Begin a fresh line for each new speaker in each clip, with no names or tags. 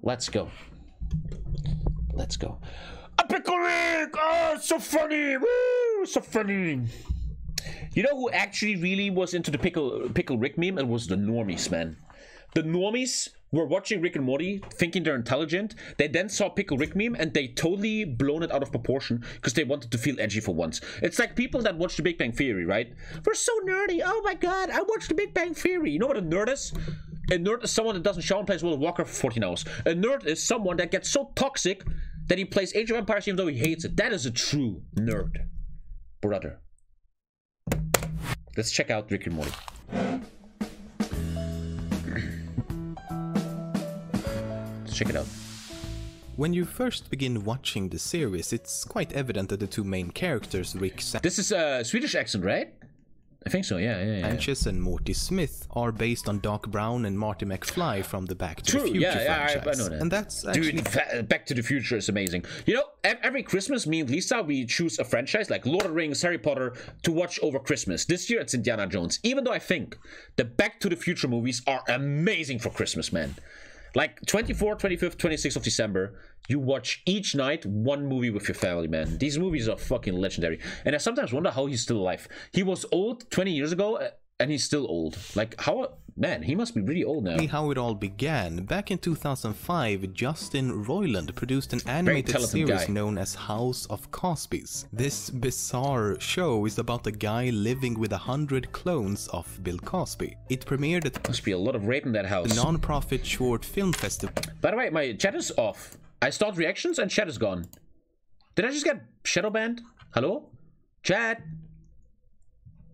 Let's go. Let's go. A pickle Rick! Oh, so funny! Woo! So funny. You know who actually really was into the pickle Rick meme? It was the normies, man. The normies were watching Rick and Morty, thinking they're intelligent. They then saw Pickle Rick meme and they totally blown it out of proportion because they wanted to feel edgy for once. It's like people that watch The Big Bang Theory, right? We're so nerdy. Oh my god, I watched The Big Bang Theory. You know what a nerd is? A nerd is someone that doesn't shower and plays World of Warcraft for 14 hours. A nerd is someone that gets so toxic that he plays Age of Empires even though he hates it. That is a true nerd, brother. Let's check out Rick and Morty. Check it out.
When you first begin watching the series, it's quite evident that the two main characters, Rick
This is a Swedish accent, right? I think so, yeah.
Sanchez and Morty Smith are based on Doc Brown and Marty McFly from the Back to the Future franchise.
I know that.
And that's actually...
Dude, Back to the Future is amazing. You know, every Christmas, me and Lisa, we choose a franchise like Lord of the Rings, Harry Potter to watch over Christmas. This year, it's Indiana Jones. Even though I think the Back to the Future movies are amazing for Christmas, man. Like 24th, 25th, 26th of December, you watch each night one movie with your family, man. These movies are fucking legendary. And I sometimes wonder how he's still alive. He was old 20 years ago and he's still old. Like, how... Man, he must be really old now.
How it all began. Back in 2005, Justin Roiland produced an animated series known as House of Cosby's. This bizarre show is about a guy living with 100 clones of Bill Cosby. It premiered at...
Must be a lot of rape in that house.
...the non-profit short film festival.
By the way, my chat is off. I start reactions and chat is gone. Did I just get shadow banned? Hello? Chat?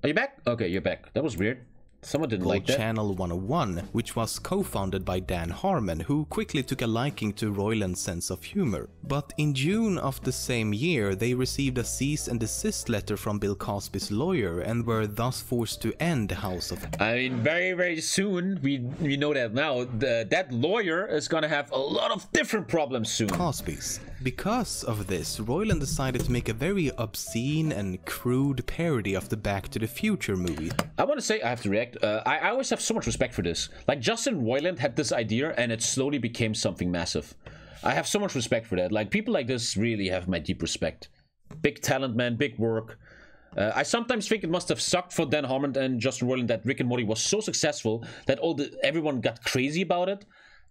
Are you back? Okay, you're back. That was weird. Someone didn't like that.
Channel 101, which was co-founded by Dan Harmon, who quickly took a liking to Roiland's sense of humor. But in June of the same year, they received a cease and desist letter from Bill Cosby's lawyer and were thus forced to end House of...
I mean, very, very soon, we know that now, that lawyer is gonna have a lot of different problems soon.
Cosby's. Because of this, Roiland decided to make a very obscene and crude parody of the Back to the Future movie.
I want to say, I have to react, I always have so much respect for this. Like, Justin Roiland had this idea and it slowly became something massive. I have so much respect for that. Like, people like this really have my deep respect. Big talent, man, big work. I sometimes think it must have sucked for Dan Harmon and Justin Roiland that Rick and Morty was so successful that everyone got crazy about it.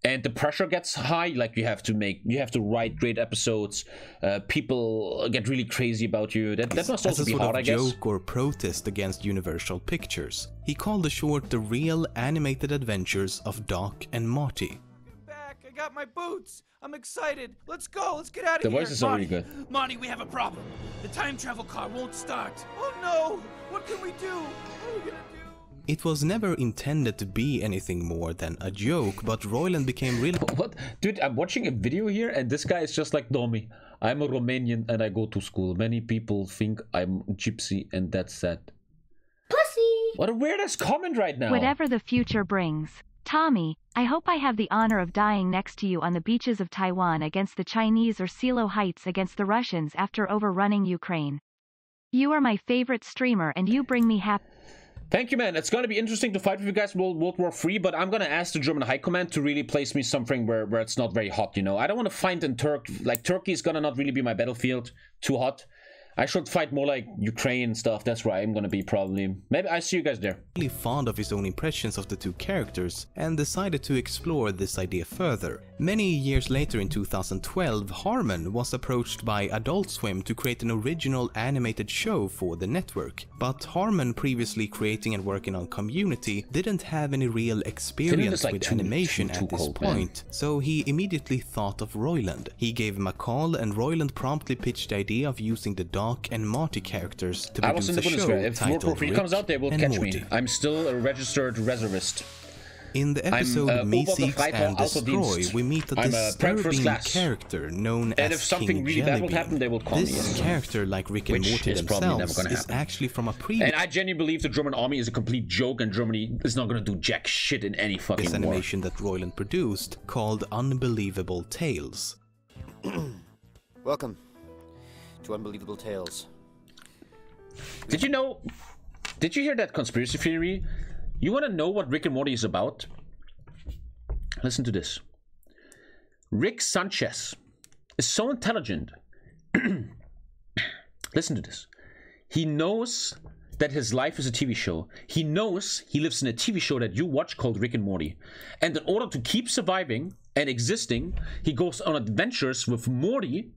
And the pressure gets high, like you have to write great episodes. People get really crazy about you. That must also be hard, I guess.
As a sort of joke or protest against Universal Pictures, he called the short The Real Animated Adventures of Doc and Marty.
Back, I got my boots. I'm excited. Let's go. Let's get out of here.
The voice is already good.
Marty, we have a problem. The time travel car won't start. Oh no! What can we do? What are we gonna do?
It was never intended to be anything more than a joke, but Roiland became really...
What? Dude, I'm watching a video here and this guy is just like Tommy. I'm a Romanian and I go to school. Many people think I'm gypsy and that's sad.
Pussy!
What a weird-ass comment right now.
Whatever the future brings. Tommy, I hope I have the honor of dying next to you on the beaches of Taiwan against the Chinese or Silo Heights against the Russians after overrunning Ukraine. You are my favorite streamer and you bring me happy.
Thank you, man. It's going to be interesting to fight with you guys in World War III, but I'm going to ask the German High Command to really place me something where it's not very hot, you know? I don't want to fight in Turkey. Like, Turkey is going to not really be my battlefield. Too hot. I should fight more like Ukraine and stuff. That's where I'm gonna be probably. Maybe I see you guys there.
Really fond of his own impressions of the two characters and decided to explore this idea further. Many years later in 2012, Harmon was approached by Adult Swim to create an original animated show for the network. But Harmon, previously creating and working on Community, didn't have any real experience with animation at this point, so he immediately thought of Roiland. He gave him a call and Roiland promptly pitched the idea of using the Doc and Marty characters to produce a show
if World War III comes out, they will catch me. I'm still a registered reservist.
In the episode Me Seeks and Destroy, we meet a disturbing character known as
and if something really bad will happen, they will call me.
This character, like Rick and Morty themselves, is actually from a previous...
And I genuinely believe the German army is a complete joke and Germany is not going to do jack shit in any fucking war.
This animation that Roiland produced, called Unbelievable Tales.
Welcome to Unbelievable Tales.
Did you know... Did you hear that conspiracy theory? You want to know what Rick and Morty is about? Listen to this. Rick Sanchez is so intelligent. Listen to this. He knows that his life is a TV show. He knows he lives in a TV show that you watch called Rick and Morty. And in order to keep surviving and existing, he goes on adventures with Morty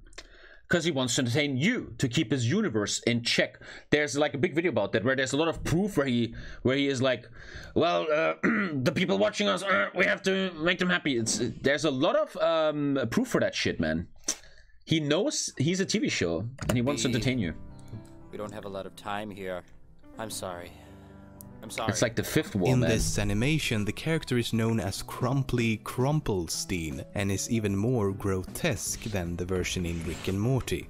because he wants to entertain you, to keep his universe in check. There's like a big video about that where there's a lot of proof where he is like, well, the people watching us, we have to make them happy. There's a lot of proof for that shit, man. He knows he's a TV show and he wants to entertain you.
We don't have a lot of time here. I'm sorry.
It's like the fifth wall,
In
man.
this animation, the character is known as Crumply Crumplestein and is even more grotesque than the version in Rick and Morty.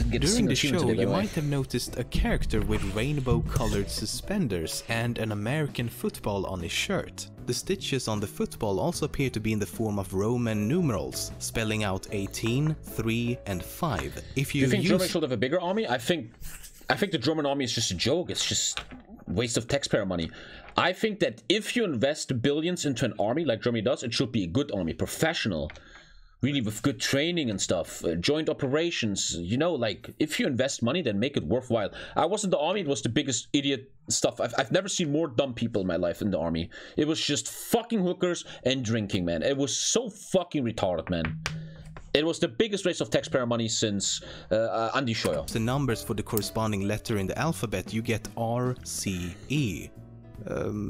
During the show, you might have noticed a character with rainbow-colored suspenders and an American football on his shirt. The stitches on the football also appear to be in the form of Roman numerals, spelling out 18, 3, and 5. If
Do you think Germany should have a bigger army? I think the German army is just a joke. It's just waste of taxpayer money. I think that if you invest billions into an army like Germany does, it should be a good army, professional, really with good training and stuff, joint operations. You know, like if you invest money, then make it worthwhile. I was in the army; it was the biggest idiot stuff. I've never seen more dumb people in my life in the army. It was just fucking hookers and drinking, man. It was so fucking retarded, man. It was the biggest waste of taxpayer money since Andy Scheuer.
The numbers for the corresponding letter in the alphabet, you get R, C, E.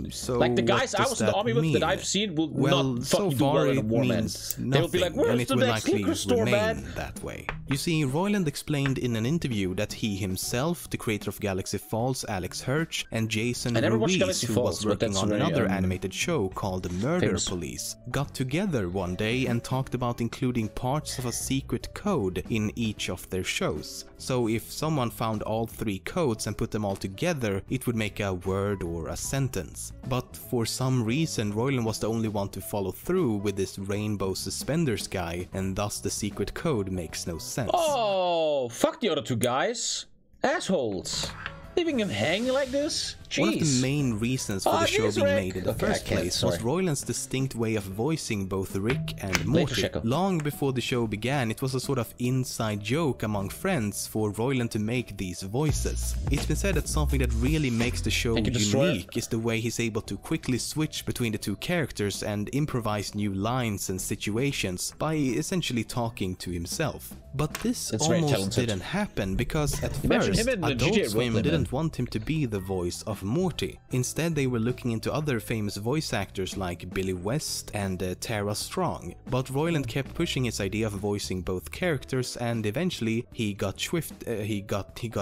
So
like the guys I was in the army with that I've seen will not fucking do well in a war, man. They will be like, where's the next liquor store, man?
That way. You see, Roiland explained in an interview that he himself, the creator of Galaxy Falls, Alex Hirsch, and Jason Ruiz, who was working on another animated show called The Murder Police, got together one day and talked about including parts of a secret code in each of their shows. So if someone found all 3 codes and put them all together, it would make a word or a sentence. But for some reason, Roiland was the only one to follow through with this rainbow suspenders guy, and thus the secret code makes no sense.
Oh, fuck the other 2 guys. Assholes. Leaving him hanging like this? Jeez.
One of the main reasons for the show being made in the first place was Roiland's distinct way of voicing both Rick and Morty. Long before the show began, it was a sort of inside joke among friends for Roiland to make these voices. It's been said that something that really makes the show unique is the way he's able to quickly switch between the 2 characters and improvise new lines and situations by essentially talking to himself. But this almost didn't happen because at first Adult Swim didn't want him to be the voice of Morty. Instead, they were looking into other famous voice actors like Billy West and Tara Strong. But Roiland kept pushing his idea of voicing both characters, and eventually he got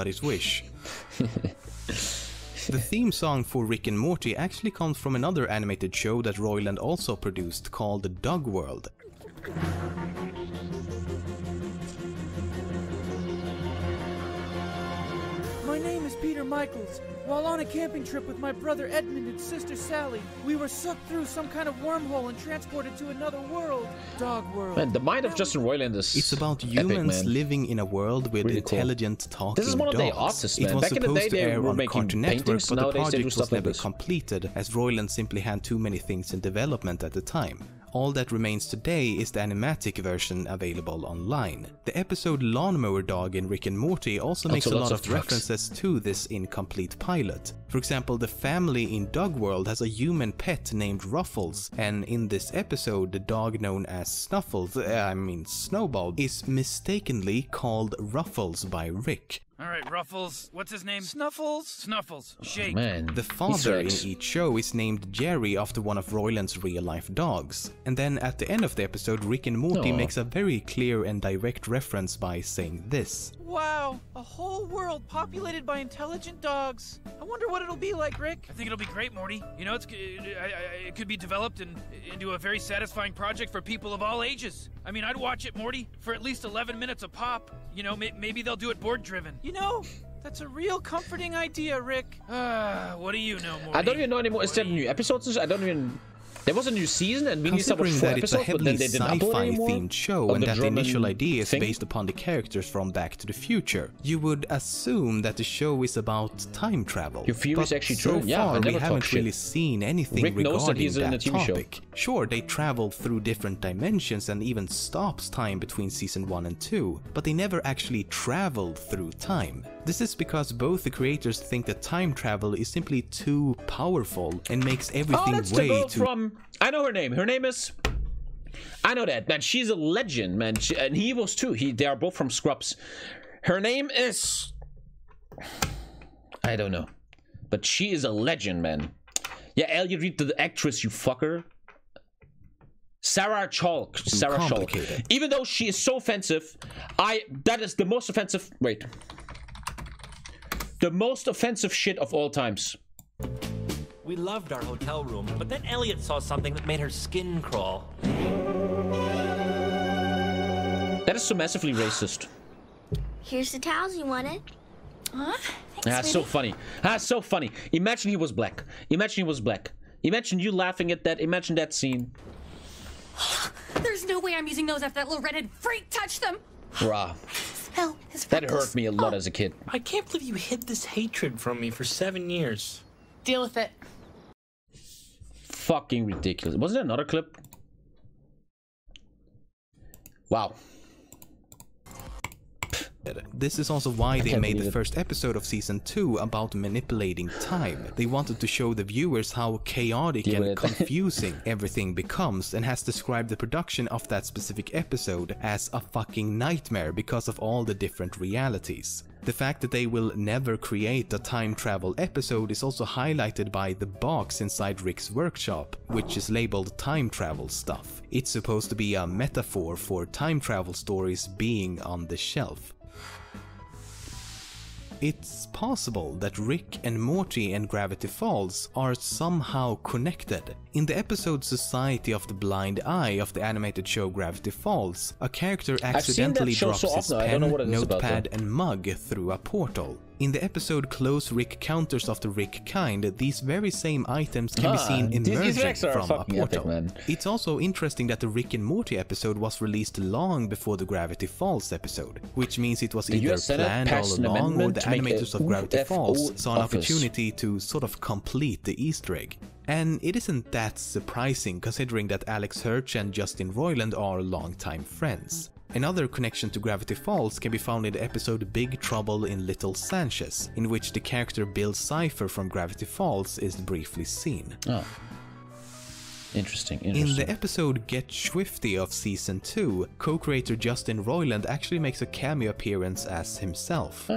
his wish. The theme song for Rick and Morty actually comes from another animated show that Roiland also produced called Dog World.
My name is Peter Michaels. While on a camping trip with my brother Edmund and sister Sally, we were sucked through some kind of wormhole and transported to another world. Dog World.
Man, the mind of Justin Roiland is
It's about humans
epic,
living in a world with
really
intelligent talking
This is one of the
dogs.
artists, man.
It was
Back in the
supposed
day,
to
they
air
were
on
making
Cartoon Network,
paintings.
but the
Nowadays, they
project
do
was
stuff like
never
this.
completed, as Roiland simply had too many things in development at the time. All that remains today is the animatic version available online. The episode Lawnmower Dog in Rick and Morty also makes a lot of references to this incomplete pilot. For example, the family in Dog World has a human pet named Ruffles, and in this episode the dog known as Snowball, is mistakenly called Ruffles by Rick.
Alright, Ruffles. What's his name? Snuffles? Snuffles. Shake.
Man,
The father in each show is named Jerry after one of Roiland's real-life dogs. And then at the end of the episode, Rick and Morty makes a very clear and direct reference by saying this.
Wow, a whole world populated by intelligent dogs. I wonder what it'll be like, Rick. I think it'll be great, Morty. You know, it could be developed into a very satisfying project for people of all ages. I mean, I'd watch it, Morty, for at least 11 minutes a pop. You know, maybe they'll do it board-driven. You know, that's a real comforting idea, Rick. What do you know, Morty?
I don't even know anymore. Is there new episodes? I don't even... There was a new season, and we used to watch
Considering
4
that it's a
episodes, but then
heavily
they didn't upload
sci-fi
anymore.
themed show
of
and
the
that the
German
initial idea is
thing.
based upon the characters from Back to the Future, you would assume that the show is about time travel.
Your theory is
But
actually
so
true. Yeah, I
far
never
we
talk
haven't
shit.
really seen anything
Rick knows that
regarding
he's in a
that
TV show.
topic. Sure, they travel through different dimensions and even stops time between season 1 and 2, but they never actually traveled through time. This is because both the creators think that time travel is simply too powerful and makes
Oh,
everything
that's the
way
girl
too...
from... I know her name. Her name is... I know that, man. She's a legend, man. And he was too. They are both from Scrubs. Her name is... I don't know. But she is a legend, man. Yeah, Elliot, read the actress, you fucker. Sarah Chalk. Sarah Chalk. Even though she is so offensive, that is the most offensive... Wait. The most offensive shit of all times.
We loved our hotel room, but then Elliot saw something that made her skin crawl.
That is so massively racist.
Here's the towels you wanted.
Huh?
That's so funny. That's so funny. Imagine he was black. Imagine he was black. Imagine you laughing at that. Imagine that scene.
There's no way I'm using those after that little redhead freak touched them.
Bruh.
Smell his
That
freckles.
hurt me a lot as a kid.
I can't believe you hid this hatred from me for 7 years.
Deal with it.
Fucking ridiculous. Was there another clip? Wow.
This is also why they
can't
made the
believe it.
first episode of season 2 about manipulating time. They wanted to show the viewers how chaotic
Give
and
it.
confusing everything becomes, and has described the production of that specific episode as a fucking nightmare because of all the different realities. The fact that they will never create a time travel episode is also highlighted by the box inside Rick's workshop, which is labeled time travel stuff. It's supposed to be a metaphor for time travel stories being on the shelf. It's possible that Rick and Morty and Gravity Falls are somehow connected. In the episode Society of the Blind Eye of the animated show Gravity Falls, a character accidentally
show
drops
so
his
often, I don't know
pen,
what it is about,
notepad and mug through a portal. In the episode Close Rick Counters of the Rick Kind, these very same items can be seen
these
emerging
Ricks are
from a
fucking
portal.
epic, man.
It's also interesting that the Rick and Morty episode was released long before the Gravity Falls episode, which means it was
The
either
US Senate
planned all
passed an
along or
amendment
the
to make
animators
a
of Gravity
UFO
Falls saw an
office.
opportunity to sort of complete the Easter egg. And it isn't that surprising considering that Alex Hirsch and Justin Roiland are longtime friends. Another connection to Gravity Falls can be found in the episode Big Trouble in Little Sanchez, in which the character Bill Cipher from Gravity Falls is briefly seen.
Oh. Interesting.
In the episode Get Swifty of Season 2, co-creator Justin Roiland actually makes a cameo appearance as himself.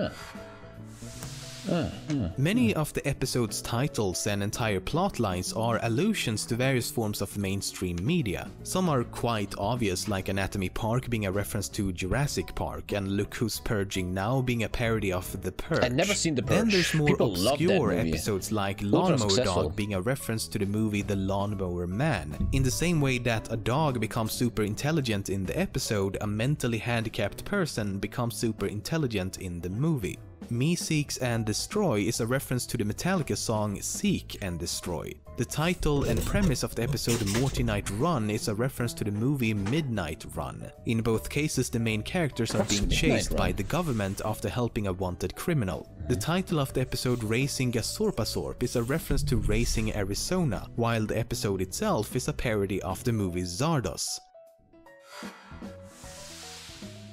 Many of the episode's titles and entire plot lines are allusions to various forms of mainstream media. Some are quite obvious, like Anatomy Park being a reference to Jurassic Park, and Look Who's Purging Now being a parody of The Purge.
I've never seen The Purge.
Then there's more
People love that
obscure
movie.
episodes like
Ultra
Lawnmower
successful.
Dog being a reference to the movie The Lawnmower Man. In the same way that a dog becomes super intelligent in the episode, a mentally handicapped person becomes super intelligent in the movie. Me Seeks and Destroy is a reference to the Metallica song Seek and Destroy. The title and premise of the episode Morty Night Run is a reference to the movie Midnight Run. In both cases, the main characters are being chased by the government after helping a wanted criminal. The title of the episode Racing Gasorpasorp is a reference to Racing Arizona, while the episode itself is a parody of the movie Zardos.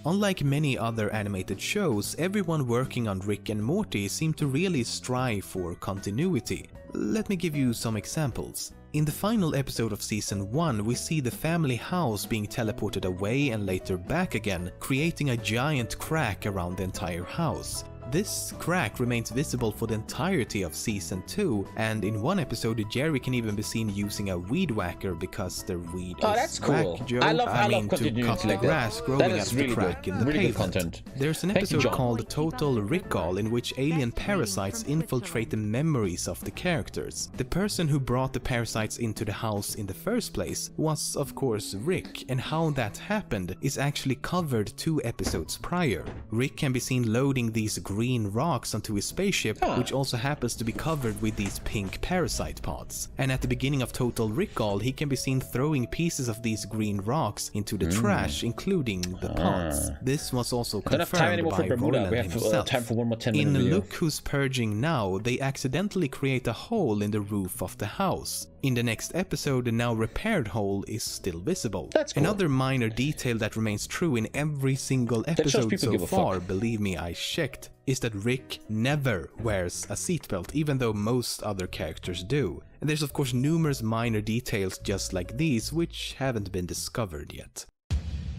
Unlike many other animated shows, everyone working on Rick and Morty seem to really strive for continuity. Let me give you some examples. In the final episode of Season 1, we see the family house being teleported away and later back again, creating a giant crack around the entire house. This crack remains visible for the entirety of Season 2, and in one episode Jerry can even be seen using a weed whacker because the weed is
that's cool.
whack, Joe.
I love
to
continuity
cut the
like that.
grass growing
That
out
is
of the
really
crack
good.
in the
Really good
pavement.
content.
There's an
Thank you,
episode
John.
called Total Recall in which alien parasites infiltrate the memories of the characters. The person who brought the parasites into the house in the first place was, of course, Rick, and how that happened is actually covered 2 episodes prior. Rick can be seen loading these green green rocks onto his spaceship, which also happens to be covered with these pink parasite pods. And at the beginning of Total Recall, he can be seen throwing pieces of these green rocks into the trash, including the pods. This was also confirmed by Roiland himself.
Time for one more 10-minute video.
Look Who's Purging Now, they accidentally create a hole in the roof of the house. In the next episode, the now repaired hole is still visible.
That's cool.
Another minor detail that remains true in every single episode so far, believe me, I checked, is that Rick never wears a seatbelt, even though most other characters do. And there's of course numerous minor details just like these, which haven't been discovered yet.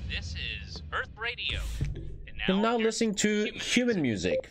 This is Earth Radio.
You're now listening to human music.